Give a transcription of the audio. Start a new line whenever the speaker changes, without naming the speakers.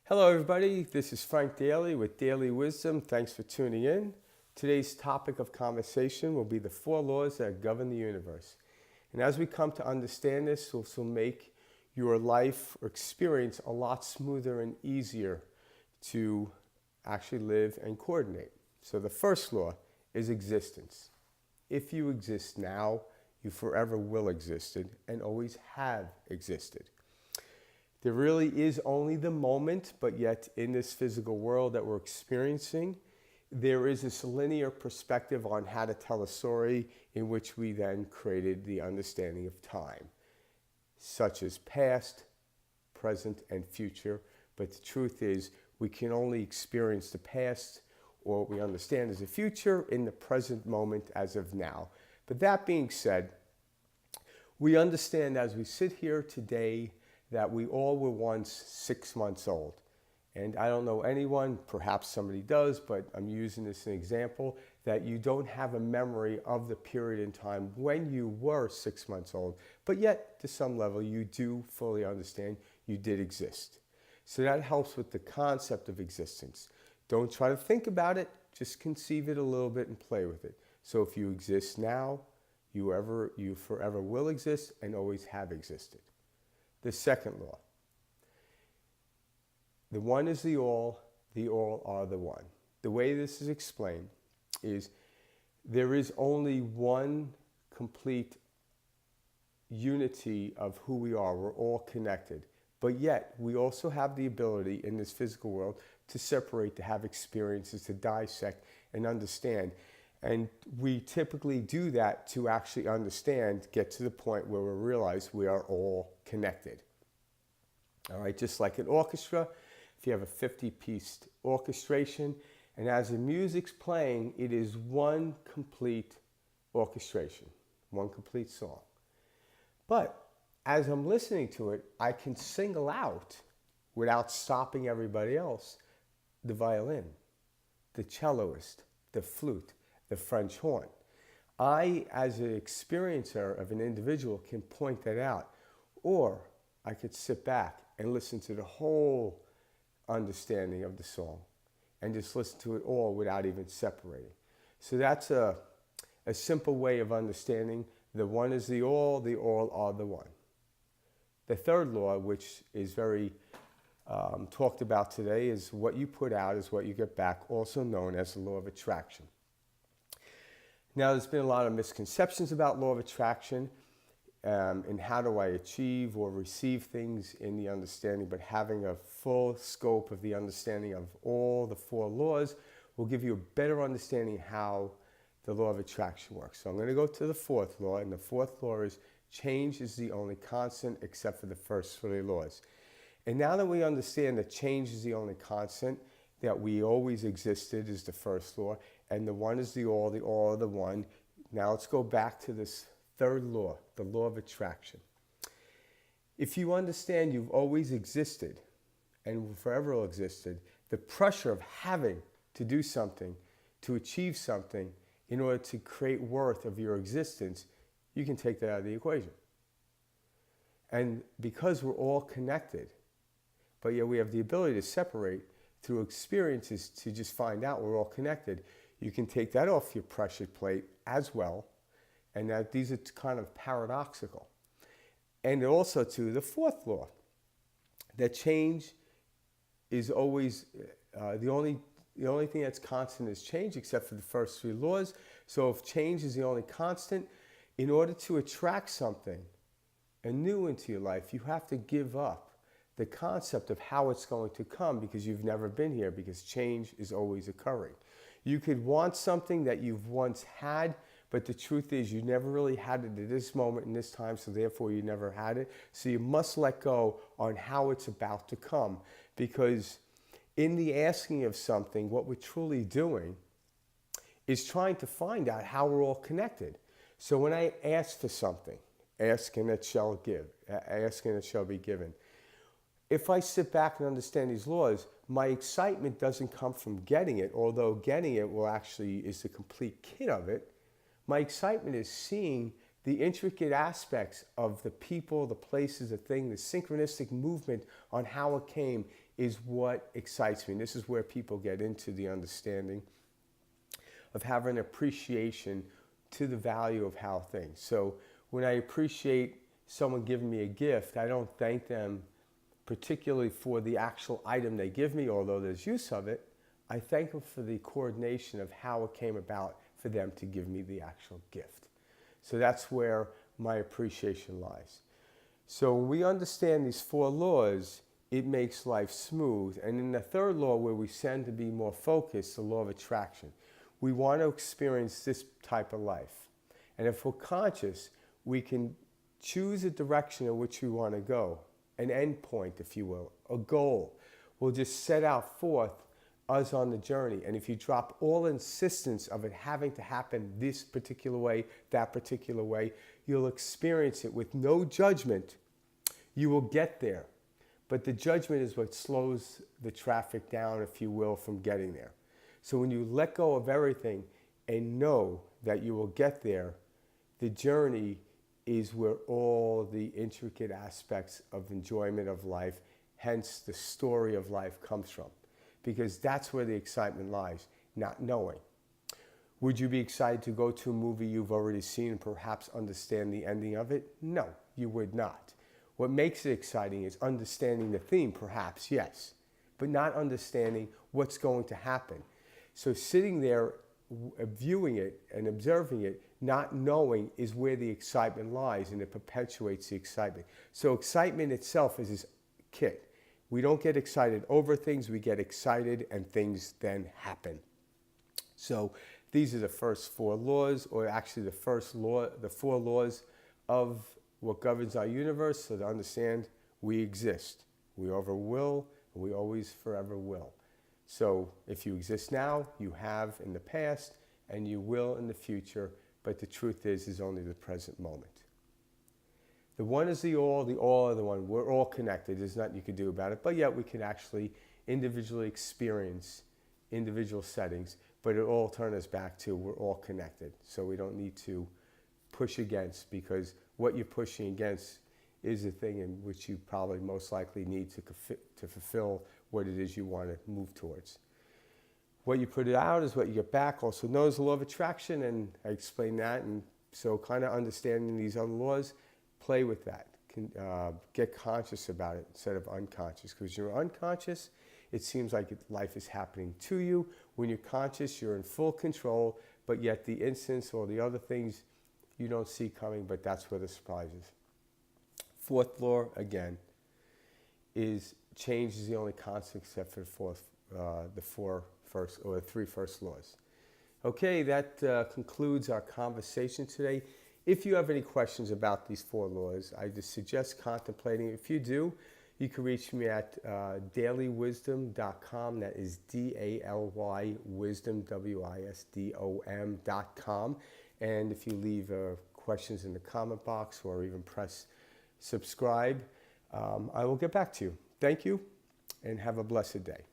Hello everybody, this is Frank Daly with Daily Wisdom. Thanks for tuning in. Today's topic of conversation will be the 4 laws that govern the universe. And as we come to understand this will make your life or experience a lot smoother and easier to actually live and coordinate. So the first law is existence. If you exist now, you forever will exist and always have existed. There really is only the moment, but yet in this physical world that we're experiencing, there is this linear perspective on how to tell a story in which we then created the understanding of time, such as past, present, and future. But the truth is, we can only experience the past or what we understand as the future in the present moment as of now. But that being said, we understand as we sit here today that we all were once 6 months old. And I don't know anyone, perhaps somebody does, but I'm using this as an example, that you don't have a memory of the period in time when you were 6 months old, but yet to some level you do fully understand you did exist. So that helps with the concept of existence. Don't try to think about it, just conceive it a little bit and play with it. So if you exist now, you forever will exist and always have existed. The second law. The one is the all are the one. The way this is explained is there is only one complete unity of who we are. We're all connected. But yet, we also have the ability in this physical world to separate, to have experiences, to dissect and understand. And we typically do that to actually understand, get to the point where we realize we are all connected. All right, just like an orchestra, if you have a 50-piece orchestration, and as the music's playing, it is one complete orchestration, one complete song. But as I'm listening to it, I can single out, without stopping everybody else, the violin, the celloist, the flute, the French horn. I, as an experiencer of an individual, can point that out. Or I could sit back and listen to the whole understanding of the song and just listen to it all without even separating. So that's a simple way of understanding the one is the all are the one. The third law, which is very talked about today, is what you put out is what you get back, also known as the law of attraction. Now, there's been a lot of misconceptions about law of attraction and how do I achieve or receive things in the understanding, but having a full scope of the understanding of all the 4 laws will give you a better understanding how the law of attraction works. So I'm going to go to the 4th law, and the 4th law is change is the only constant except for the first 3 laws. And now that we understand that change is the only constant, that we always existed is the first law, and the one is the all are the one. Now let's go back to this 3rd law, the law of attraction. If you understand you've always existed and forever existed, the pressure of having to do something, to achieve something, in order to create worth of your existence, you can take that out of the equation. And because we're all connected, but yet we have the ability to separate through experiences to just find out we're all connected, you can take that off your pressure plate as well, and that these are kind of paradoxical. And also to the 4th law, that change is always, the only thing that's constant is change except for the first 3 laws. So if change is the only constant, in order to attract something new into your life, you have to give up the concept of how it's going to come because you've never been here, because change is always occurring. You could want something that you've once had, but the truth is you never really had it at this moment in this time, so therefore you never had it. So you must let go on how it's about to come, because in the asking of something, what we're truly doing is trying to find out how we're all connected. So when I ask for something, ask and it shall give, ask and it shall be given. If I sit back and understand these laws, my excitement doesn't come from getting it, although getting it is the complete kit of it. My excitement is seeing the intricate aspects of the people, the places, the thing, the synchronistic movement on how it came is what excites me. And this is where people get into the understanding of having appreciation to the value of how things. So when I appreciate someone giving me a gift, I don't thank them particularly for the actual item they give me, although there's use of it. I thank them for the coordination of how it came about for them to give me the actual gift. So that's where my appreciation lies. So when we understand these 4 laws, it makes life smooth. And in the 3rd law, where we tend to be more focused, the law of attraction, we want to experience this type of life. And if we're conscious, we can choose a direction in which we want to go, an end point, if you will, a goal. We'll just set out forth us on the journey. And if you drop all insistence of it having to happen this particular way, that particular way, you'll experience it with no judgment. You will get there. But the judgment is what slows the traffic down, if you will, from getting there. So when you let go of everything and know that you will get there, the journey is where all the intricate aspects of enjoyment of life, hence the story of life, comes from. Because that's where the excitement lies, not knowing. Would you be excited to go to a movie you've already seen and perhaps understand the ending of it? No, you would not. What makes it exciting is understanding the theme, perhaps, yes, but not understanding what's going to happen. So sitting there, viewing it and observing it, not knowing, is where the excitement lies, and it perpetuates the excitement. So excitement itself is this kit. We don't get excited over things, we get excited and things then happen. So these are the first 4 laws, or actually the first law, the 4 laws of what governs our universe. So to understand, we exist. We ever will, and we always forever will. So if you exist now, you have in the past, and you will in the future, but the truth is only the present moment. The one is the all are the one. We're all connected. There's nothing you can do about it, but yet we can actually individually experience individual settings, but it all turns us back to we're all connected. So we don't need to push against, because what you're pushing against is the thing in which you probably most likely need to fulfill what it is you want to move towards. What you put out is what you get back. Also known as the law of attraction, and I explained that. And so kind of understanding these other laws, play with that. Get conscious about it instead of unconscious, because you're unconscious, it seems like life is happening to you. When you're conscious, you're in full control, but yet the instance or the other things you don't see coming, but that's where the surprise is. 4th law, again, is change is the only constant except for the 3 first laws. Okay, that concludes our conversation today. If you have any questions about these 4 laws, I just suggest contemplating. If you do, you can reach me at dalywisdom.com. That is DALY wisdom, WISDOM.com. And if you leave questions in the comment box or even press subscribe, I will get back to you. Thank you, and have a blessed day.